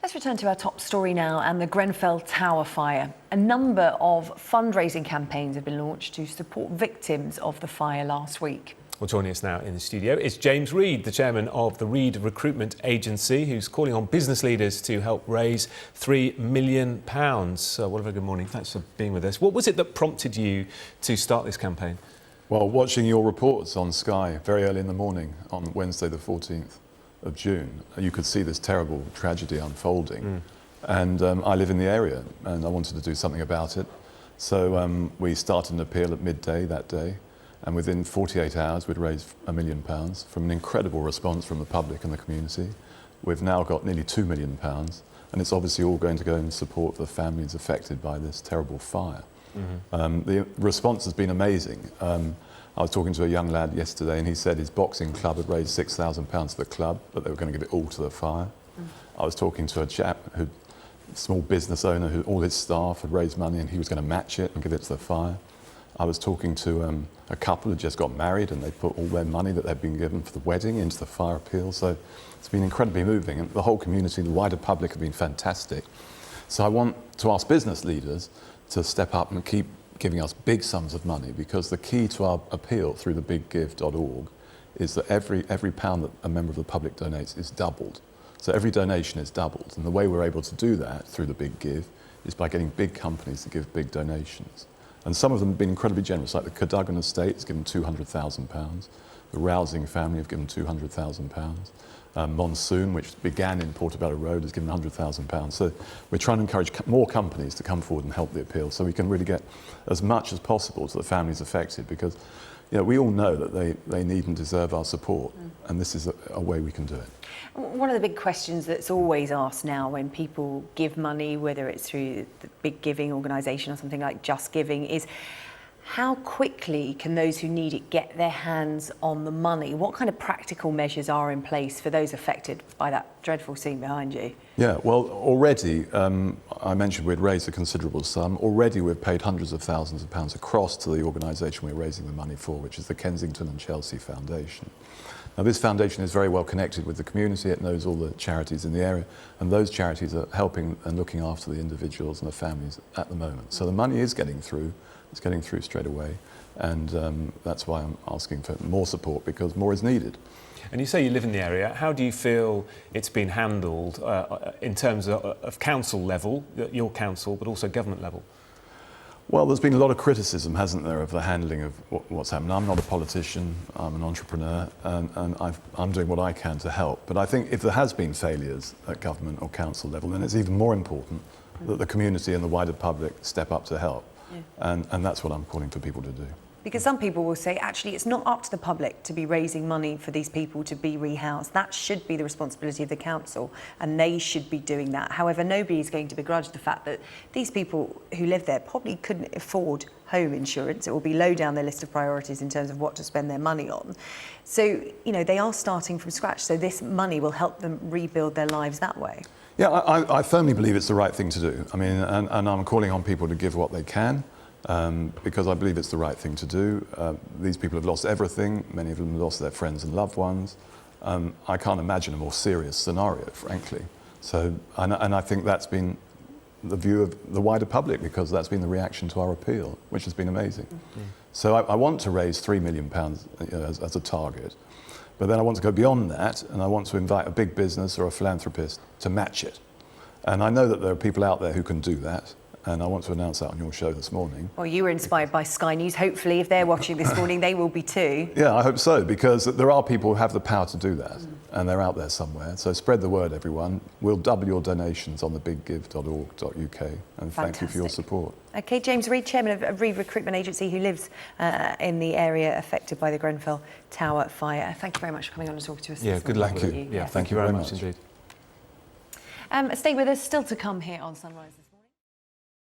Let's return to our top story now and the Grenfell Tower fire. A number of fundraising campaigns have been launched to support victims of the fire last week. Well, joining us now in the studio is James Reed, the chairman of the Reed Recruitment Agency, who's calling on business leaders to help raise £3 million. Well, a very good morning. Thanks for being with us. What was it that prompted you to start this campaign? Well, watching your reports on Sky very early in the morning on Wednesday the 14th of June, you could see this terrible tragedy unfolding. And I live in the area and I wanted to do something about it. So we started an appeal at midday that day, and within 48 hours we'd raised £1 million from an incredible response from the public and the community. We've now got nearly £2 million, and it's obviously all going to go in support of the families affected by this terrible fire. The response has been amazing. I was talking to a young lad yesterday and he said his boxing club had raised £6,000 for the club, but they were going to give it all to the fire. I was talking to a chap, a small business owner, who all his staff had raised money and he was going to match it and give it to the fire. I was talking to a couple who just got married and they put all their money that they'd been given for the wedding into the fire appeal. So it's been incredibly moving, and the whole community, the wider public, have been fantastic. So I want to ask business leaders to step up and keep giving us big sums of money, because the key to our appeal through the reed.co.uk is that every pound that a member of the public donates is doubled. So every donation is doubled, and the way we're able to do that through the Big Give is by getting big companies to give big donations. And some of them have been incredibly generous, like the Cadogan Estate has given £200,000, the Rousing family have given £200,000, Monsoon, which began in Portobello Road, has given £100,000. So we're trying to encourage more companies to come forward and help the appeal, so we can really get as much as possible to the families affected, because we all know that they need and deserve our support, and this is a way we can do it. One of the big questions that's always asked now when people give money, whether it's through the Big Giving organisation or something like Just Giving, is how quickly can those who need it get their hands on the money? What kind of practical measures are in place for those affected by that dreadful scene behind you? Yeah, well, already, I mentioned we'd raised a considerable sum. Already we've paid hundreds of thousands of pounds across to the organisation we're raising the money for, which is the Kensington and Chelsea Foundation. Now, this foundation is very well connected with the community. It knows all the charities in the area, and those charities are helping and looking after the individuals and the families at the moment. So the money is getting through. It's getting through straight away, and that's why I'm asking for more support, because more is needed. And you say you live in the area. How do you feel it's been handled in terms of council level, your council, but also government level? Well, there's been a lot of criticism, hasn't there, of the handling of what's happened. I'm not a politician, I'm an entrepreneur, and I'm doing what I can to help. But I think if there has been failures at government or council level, then it's even more important that the community and the wider public step up to help. And that's what I'm calling for people to do. Because some people will say, actually, it's not up to the public to be raising money for these people to be rehoused. That should be the responsibility of the council, and they should be doing that. However, nobody is going to begrudge the fact that these people who live there probably couldn't afford home insurance. It will be low down their list of priorities in terms of what to spend their money on. So, they are starting from scratch. So this money will help them rebuild their lives that way. Yeah, I firmly believe it's the right thing to do. I mean, and I'm calling on people to give what they can, because I believe it's the right thing to do. These people have lost everything. Many of them have lost their friends and loved ones. I can't imagine a more serious scenario, frankly. So, and I think that's been the view of the wider public, because that's been the reaction to our appeal, which has been amazing. So I want to raise £3 million as a target. But then I want to go beyond that, and I want to invite a big business or a philanthropist to match it. And I know that there are people out there who can do that, and I want to announce that on your show this morning. Well, you were inspired by Sky News. Hopefully, if they're watching this morning, they will be too. Yeah, I hope so, because there are people who have the power to do that, and they're out there somewhere. So spread the word, everyone. We'll double your donations on the reed.co.uk, and thank you for your support. OK, James Reed, chairman of a Reed Recruitment Agency who lives in the area affected by the Grenfell Tower fire. Thank you very much for coming on and talking to us. Yeah, good luck with you. Yeah, thank you very much indeed. Stay with us, still to come here on Sunrise.